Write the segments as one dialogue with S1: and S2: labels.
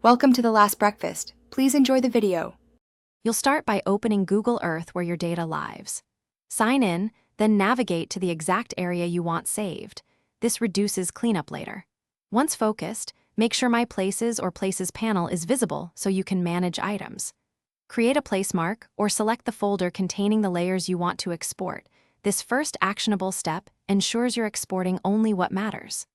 S1: Welcome to the last breakfast. Please enjoy the video.
S2: You'll start by opening Google Earth where your data lives. Sign in, then navigate to the exact area you want saved. This reduces cleanup later. Once focused, make sure My Places or Places panel is visible so you can manage items. Create a place mark or select the folder containing the layers you want to export. This first actionable step ensures you're exporting only what matters.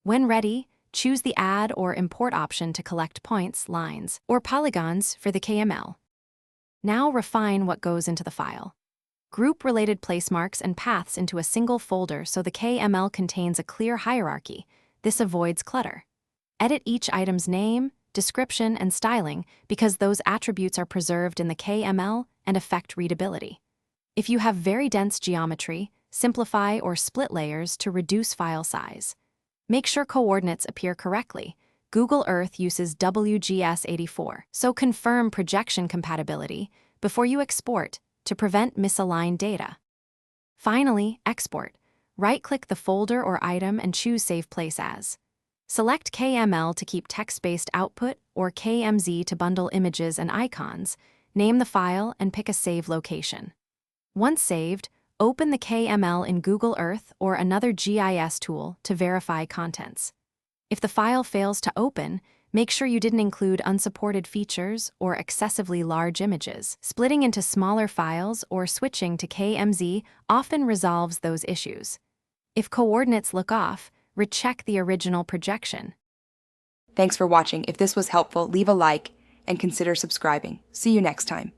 S2: When ready, choose the Add or Import option to collect points, lines, or polygons for the KML. Now refine what goes into the file. Group related place marks and paths into a single folder so the KML contains a clear hierarchy. This avoids clutter. Edit each item's name, description, and styling because those attributes are preserved in the KML and affect readability. If you have very dense geometry, simplify or split layers to reduce file size. Make sure coordinates appear correctly. Google Earth uses WGS84, so confirm projection compatibility before you export to prevent misaligned data. Finally, export. Right-click the folder or item and choose Save Place As. Select KML to keep text-based output or KMZ to bundle images and icons. Name the file and pick a save location. Once saved, open the KML in Google Earth or another GIS tool to verify contents. If the file fails to open, make sure you didn't include unsupported features or excessively large images. Splitting into smaller files or switching to KMZ often resolves those issues. If coordinates look off, recheck the original projection.
S1: Thanks for watching. If this was helpful, leave a like and consider subscribing. See you next time.